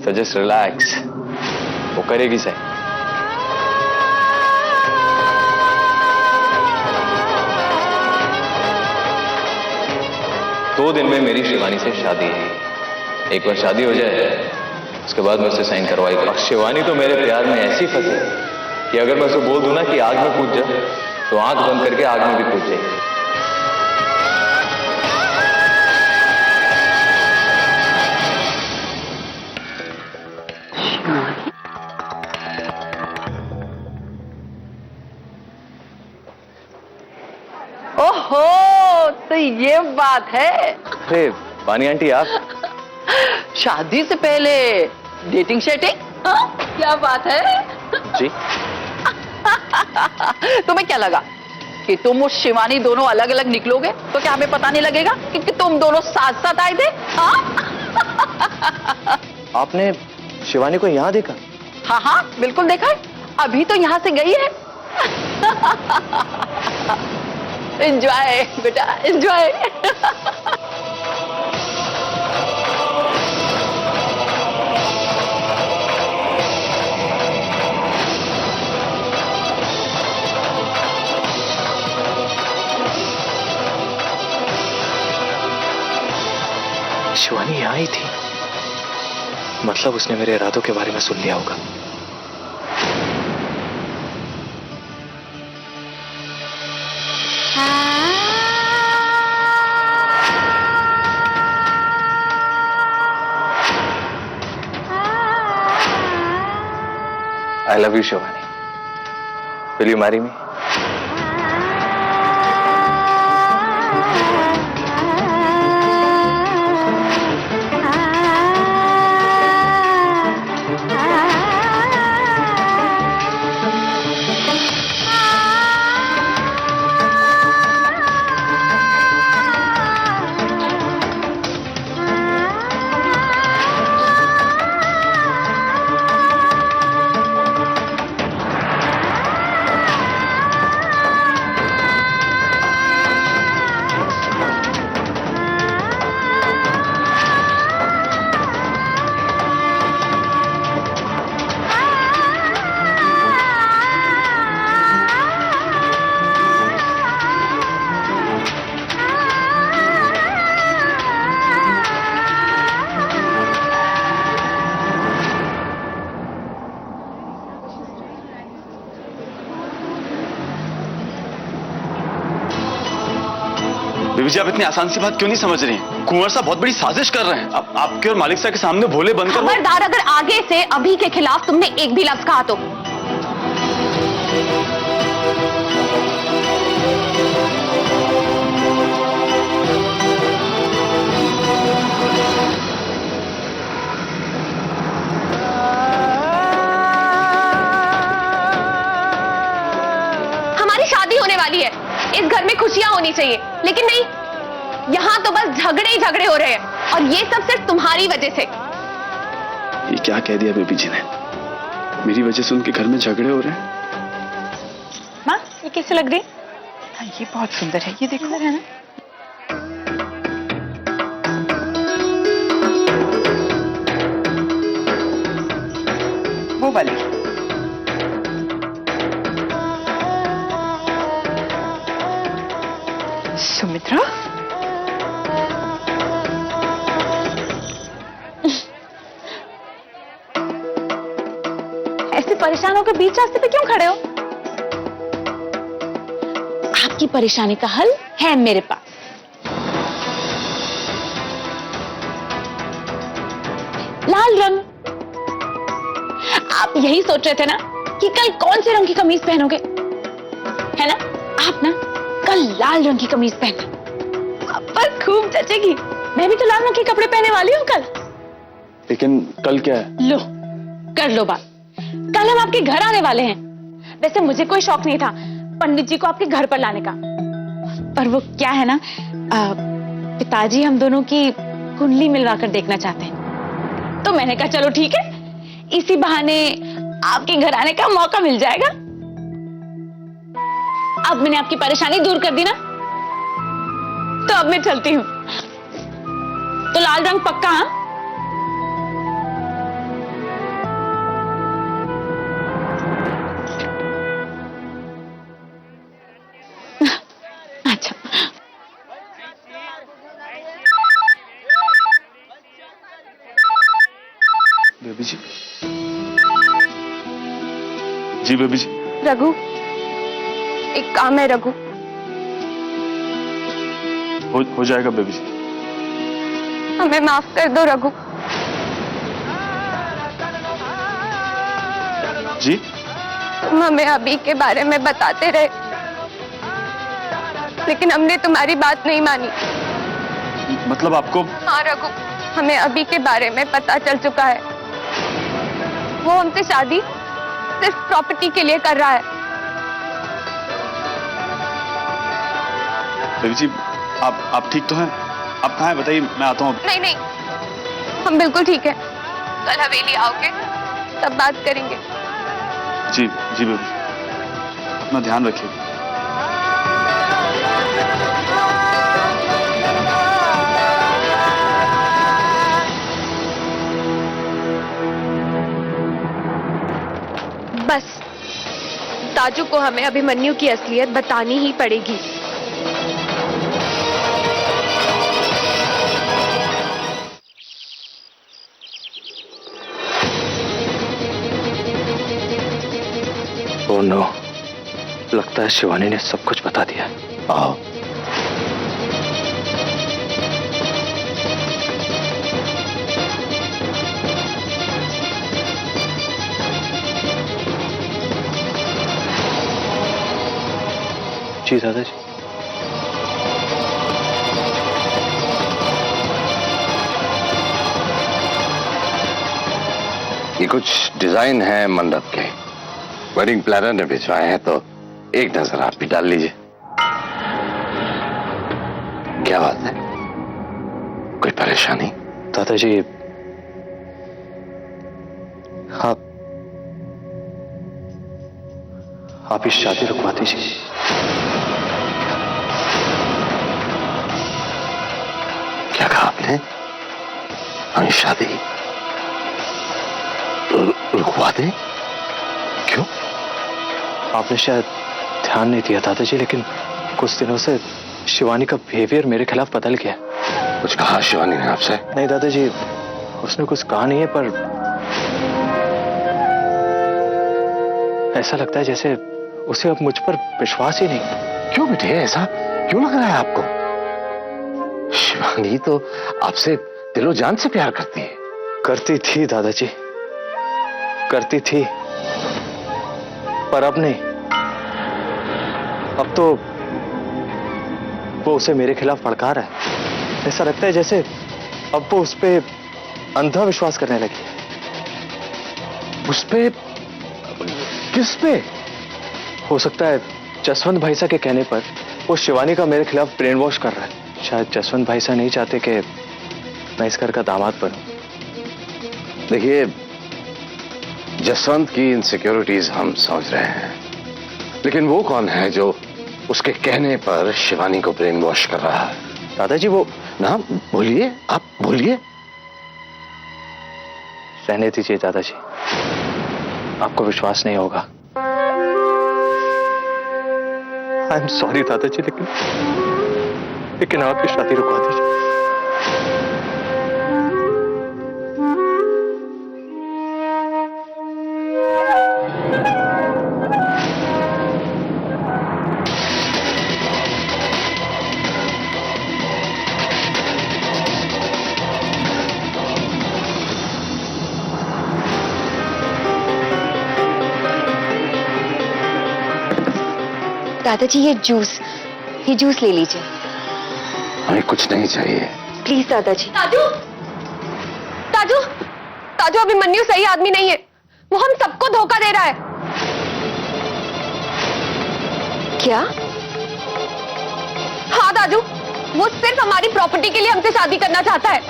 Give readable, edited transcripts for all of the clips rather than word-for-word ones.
So just relax. वो करेगी सही। दो दिन में मेरी शिवानी से शादी है। एक बार शादी हो जाए उसके बाद मैं उससे साइन करवाएगा। और शिवानी तो मेरे प्यार में ऐसी फंसी कि अगर मैं उसे बोल दूं ना कि आग में कूद जा तो आंख बंद करके आग में भी कूद जाएगी। ओहो, तो ये बात है। अरे वानी आंटी आप शादी से पहले डेटिंग शेटिंग, क्या बात है जी। तुम्हें क्या लगा कि तुम और शिवानी दोनों अलग अलग निकलोगे तो क्या हमें पता नहीं लगेगा कि तुम दोनों साथ साथ आए थे? आपने शिवानी को यहाँ देखा? हाँ हाँ बिल्कुल देखा है, अभी तो यहाँ से गई है। एंजॉय बेटा एंजॉय। शिवानी यहाँ ही थी, मतलब उसने मेरे इरादों के बारे में सुन लिया होगा। I love you, Shivani. Will you marry me? बीबी जी, आप इतनी आसान सी बात क्यों नहीं समझ रही हैं? कुंवर साहब बहुत बड़ी साजिश कर रहे हैं। अब आपके और मालिक साहब के सामने भोले बनकर। खबरदार, अगर आगे से अभी के खिलाफ तुमने एक भी लफ्ज कहा तो। हमारी शादी होने वाली है, इस घर में खुशियां होनी चाहिए, लेकिन नहीं, यहां तो बस झगड़े ही झगड़े हो रहे हैं, और ये सब सिर्फ तुम्हारी वजह से। ये क्या कह दिया बेबी जी ने? मेरी वजह से उनके घर में झगड़े हो रहे हैं? माँ, ये कैसे लग रही? हाँ, ये बहुत सुंदर है, ये देखो है ना। वो वाली। सुमित्रा, ऐसे परेशान होकर बीच रास्ते पे क्यों खड़े हो? आपकी परेशानी का हल है मेरे पास। लाल रंग। आप यही सोच रहे थे ना कि कल कौन से रंग की कमीज पहनोगे, है ना? आप ना कल लाल रंग की कमीज पहनना, आप पर खूब जचेगी। मैं भी तो लाल रंग के कपड़े पहने वाली हूँ कल। लेकिन कल क्या है? लो, कर लो बात। कल हम आपके घर आने वाले हैं। वैसे मुझे कोई शौक नहीं था पंडित जी को आपके घर पर लाने का, पर वो क्या है ना, पिताजी हम दोनों की कुंडली मिलवाकर देखना चाहते हैं, तो मैंने कहा चलो ठीक है, इसी बहाने आपके घर आने का मौका मिल जाएगा। अब मैंने आपकी परेशानी दूर कर दी ना, तो अब मैं चलती हूं। तो लाल रंग पक्का? हाँ, बेबी जी। जी बेबी जी। रघु, एक काम है रघु। हो जाएगा बेबी जी। हमें माफ कर दो रघु। जी। तुम हमें अभी के बारे में बताते रहे, लेकिन हमने तुम्हारी बात नहीं मानी। मतलब आपको? हाँ रघु, हमें अभी के बारे में पता चल चुका है। वो हमसे शादी सिर्फ प्रॉपर्टी के लिए कर रहा है। बेबी जी, आप ठीक तो हैं? आप कहाँ हैं बताइए, मैं आता हूँ। नहीं नहीं, हम बिल्कुल ठीक है। कल हवेली आओगे तब बात करेंगे। जी जी बेबी, अपना ध्यान रखिए। बस ताजू को हमें अभिमन्यु की असलियत बतानी ही पड़ेगी। ओह नो, लगता है शिवानी ने सब कुछ बता दिया। आओ। जी दादाजी। ये कुछ डिजाइन है मंडप के, वेडिंग प्लानर ने भिजवाए हैं, तो एक नजर आप भी डाल लीजिए। क्या बात है, कोई परेशानी? दादाजी, आप इस शादी रुकवा दीजिए। क्या कहा आपने? हमें शादी रुकवा दें? क्यों? आपने शायद ध्यान नहीं दिया दादाजी, लेकिन कुछ दिनों से शिवानी का बिहेवियर मेरे खिलाफ बदल गया। कुछ कहा शिवानी ने आपसे? नहीं दादाजी, उसने कुछ कहा नहीं है, पर ऐसा लगता है जैसे उसे अब मुझ पर विश्वास ही नहीं। क्यों बेटे, ऐसा क्यों लग रहा है आपको? शिवानी तो आपसे दिलो जान से प्यार करती है। करती थी दादाजी, करती थी, पर अब नहीं। अब तो वो उसे मेरे खिलाफ भड़का रहा है। ऐसा लगता है जैसे अब वो उस पे अंधा विश्वास करने लगी है। उस पे? किस पे? हो सकता है जसवंत भाई साहब के कहने पर वो शिवानी का मेरे खिलाफ ब्रेन वॉश कर रहा है। शायद जसवंत भाई साहब नहीं चाहते कि मैं इस घर का दामाद बनूं। देखिए, जसवंत की इनसिक्योरिटीज हम समझ रहे हैं, लेकिन वो कौन है जो उसके कहने पर शिवानी को ब्रेन वॉश कर रहा है? दादाजी वो ना बोलिए, आप बोलिए। रहने दीजिए दादाजी, आपको विश्वास नहीं होगा। आई एम सॉरी दादाजी, लेकिन आप ये शादी रुकवा दीजिए। दादाजी, ये जूस ले लीजिए। हमें कुछ नहीं चाहिए। प्लीज दादाजी। ताजू, ताजू, ताजू, अभिमन्यु सही आदमी नहीं है। वो हम सबको धोखा दे रहा है। क्या? हाँ ताजू, वो सिर्फ हमारी प्रॉपर्टी के लिए हमसे शादी करना चाहता है।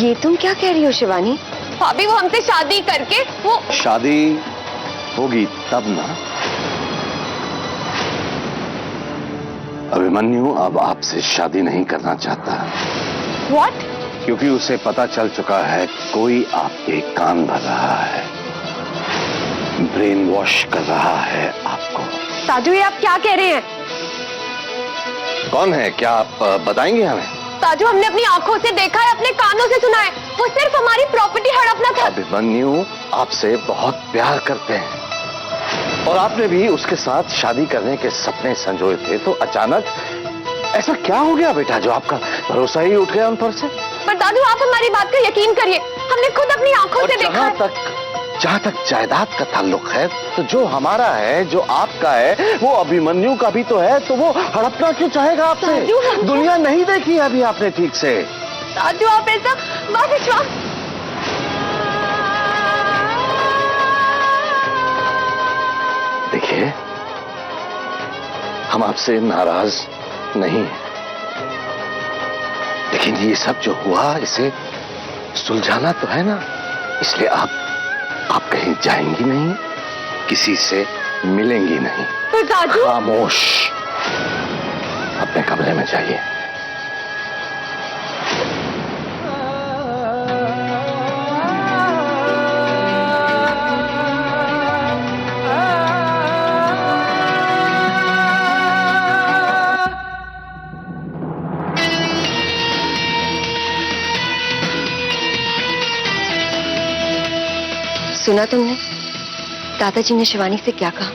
ये तुम क्या कह रही हो शिवानी? भाभी, वो हमसे शादी करके वो शादी होगी तब ना। अभिमन्यु अब आपसे शादी नहीं करना चाहता। व्हाट? क्योंकि उसे पता चल चुका है कोई आपके कान भर रहा है, ब्रेन वॉश कर रहा है आपको। ताजू, ये आप क्या कह रहे हैं? कौन है, क्या आप बताएंगे हमें? ताजू, हमने अपनी आंखों से देखा है, अपने कानों से सुना है। वो सिर्फ हमारी प्रॉपर्टी हड़पना था। अभिमन्यु आपसे बहुत प्यार करते हैं और आपने भी उसके साथ शादी करने के सपने संजोए थे, तो अचानक ऐसा क्या हो गया बेटा जो आपका भरोसा ही उठ गया उन पर से? पर दादू, आप हमारी बात का यकीन करिए, हमने खुद अपनी आंखों से देखा है। जहां तक जायदाद का ताल्लुक है, तो जो हमारा है, जो आपका है, वो अभिमन्यु का भी तो है, तो वो हड़पना क्यों चाहेगा आपसे? दुनिया नहीं देखी है अभी आपने ठीक से। दादू, आप ऐसा विश्वास। देखिए, हम आपसे नाराज नहीं है, लेकिन ये सब जो हुआ इसे सुलझाना तो है ना, इसलिए आप कहीं जाएंगी नहीं, किसी से मिलेंगी नहीं। पर दादू, खामोश, अपने कमरे में जाइए। सुना तुमने दादाजी ने शिवानी से क्या कहा?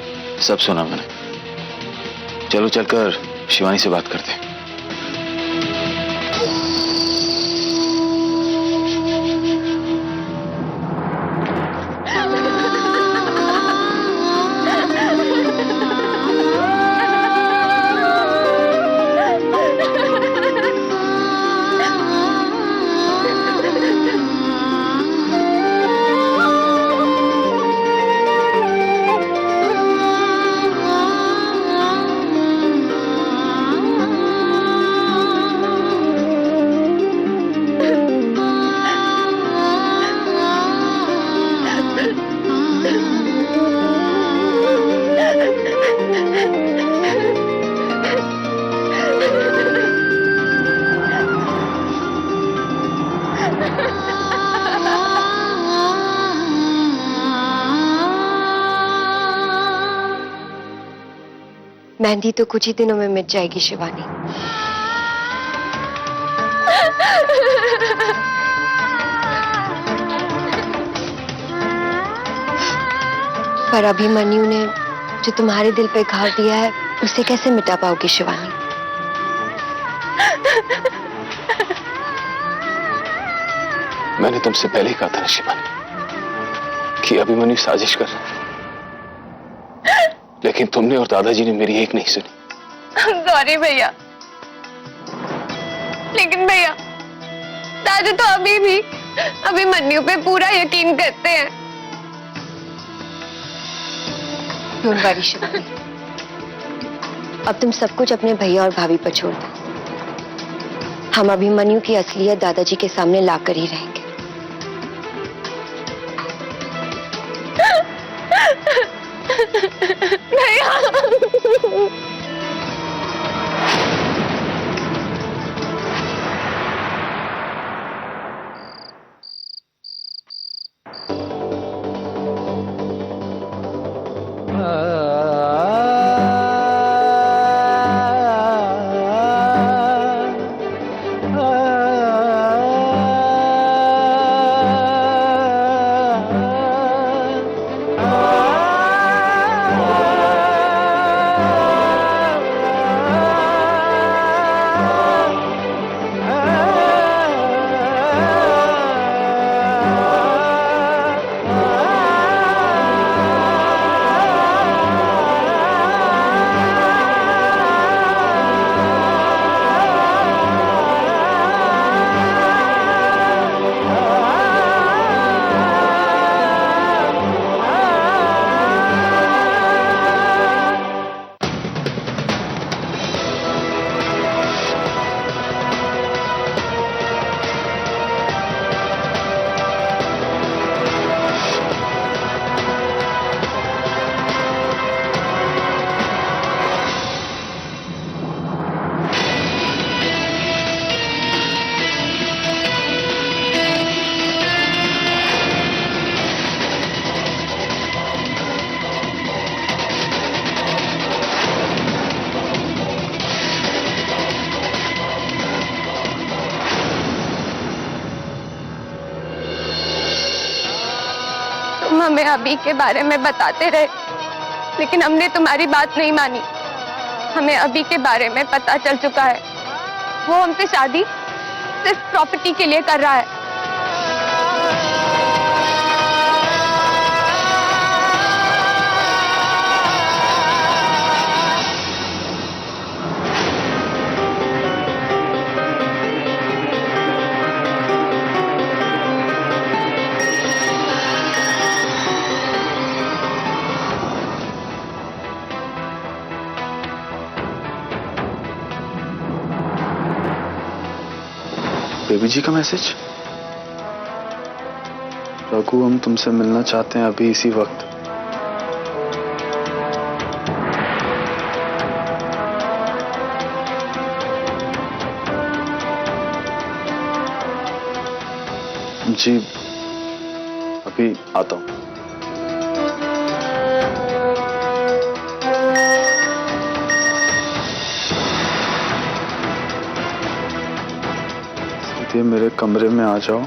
सब सुना मैंने। चलो चलकर शिवानी से बात करते हैं। मेहंदी तो कुछ ही दिनों में मिट जाएगी शिवानी। पर अभिमन्यु ने जो तुम्हारे दिल पे घाव दिया है, उसे कैसे मिटा पाओगी शिवानी? मैंने तुमसे पहले ही कहा था ना शिवानी कि अभिमन्यु साजिश कर रहा है, लेकिन तुमने और दादाजी ने मेरी एक नहीं सुनी। सॉरी भैया, लेकिन भैया दादू तो अभी भी अभिमन्यु पे पूरा यकीन करते हैं। डोंट वरी शिवानी, अब तुम सब कुछ अपने भैया और भाभी पर छोड़ दो। हम अभिमन्यु की असलियत दादाजी के सामने लाकर ही रहेंगे। भैया, तुम हमें अभी के बारे में बताते रहे, लेकिन हमने तुम्हारी बात नहीं मानी। हमें अभी के बारे में पता चल चुका है, वो हमसे शादी सिर्फ प्रॉपर्टी के लिए कर रहा है। बेबी जी का मैसेज। रघु, हम तुमसे मिलना चाहते हैं अभी इसी वक्त। जी अभी आता हूं। मेरे कमरे में आ जाओ।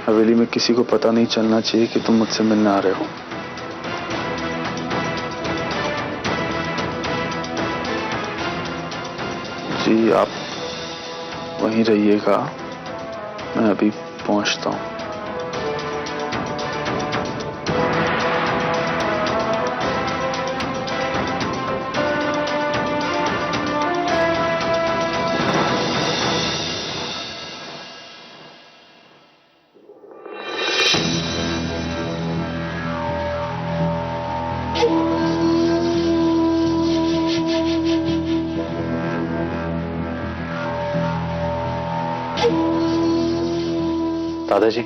हवेली में किसी को पता नहीं चलना चाहिए कि तुम मुझसे मिलने आ रहे हो। जी आप वहीं रहिएगा, मैं अभी पहुंचता हूं। दादाजी,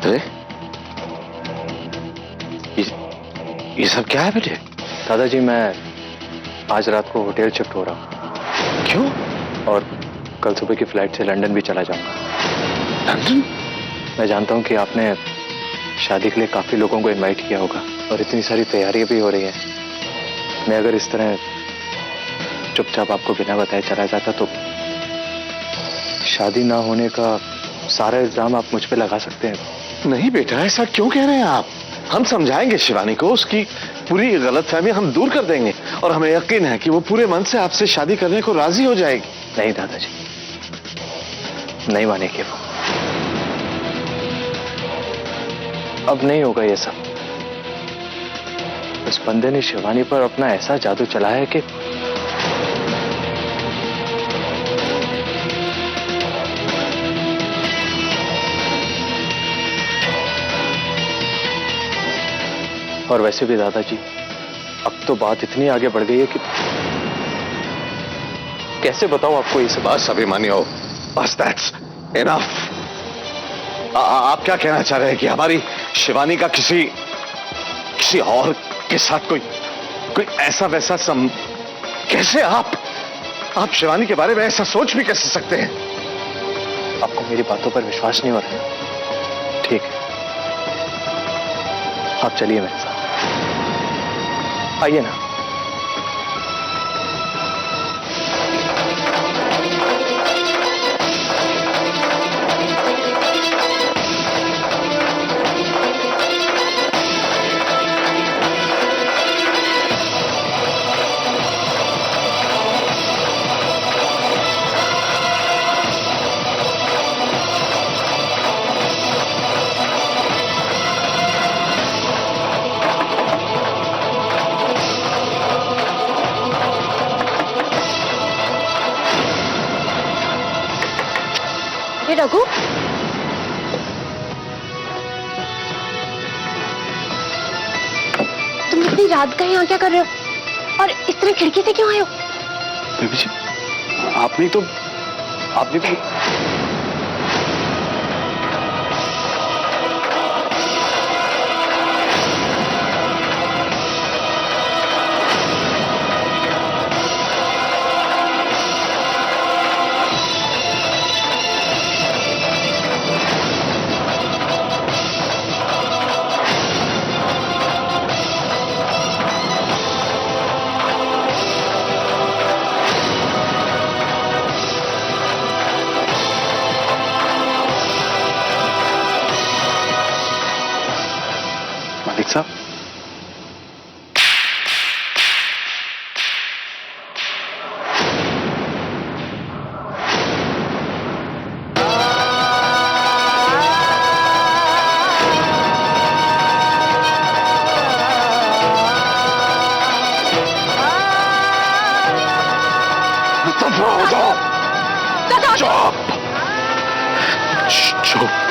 अरे ये सब क्या है बेटे? दादाजी मैं आज रात को होटल शिफ्ट हो रहा हूँ। क्यों? और कल सुबह की फ्लाइट से लंदन भी चला जाऊंगा। लंदन? मैं जानता हूँ कि आपने शादी के लिए काफी लोगों को इनवाइट किया होगा और इतनी सारी तैयारियां भी हो रही हैं। मैं अगर इस तरह चुपचाप आपको बिना बताए चला जाता तो शादी ना होने का सारा इल्जाम आप मुझ पे लगा सकते हैं। नहीं बेटा, ऐसा क्यों कह रहे हैं आप? हम समझाएंगे शिवानी को, उसकी पूरी गलतफहमी हम दूर कर देंगे और हमें यकीन है कि वो पूरे मन से आपसे शादी करने को राजी हो जाएगी। नहीं दादाजी, नहीं मानेगी वो। अब नहीं होगा ये सब। उस बंदे ने शिवानी पर अपना ऐसा जादू चलाया है कि और वैसे भी दादाजी, अब तो बात इतनी आगे बढ़ गई है कि कैसे बताऊं आपको ये सब। बस अभिमानी हो, बस दैट्स इनफ। आप क्या कहना चाह रहे हैं कि हमारी शिवानी का किसी और के साथ कोई ऐसा वैसा कैसे आप शिवानी के बारे में ऐसा सोच भी कैसे सकते हैं? आपको मेरी बातों पर विश्वास नहीं हो रहा है? ठीक है, आप चलिए मेरे साथ, आइए ना। रघु, तुम इतनी रात का यहाँ क्या कर रहे हो और इस तरह खिड़की से क्यों आए हो? बेबी जी, आपने तो चुप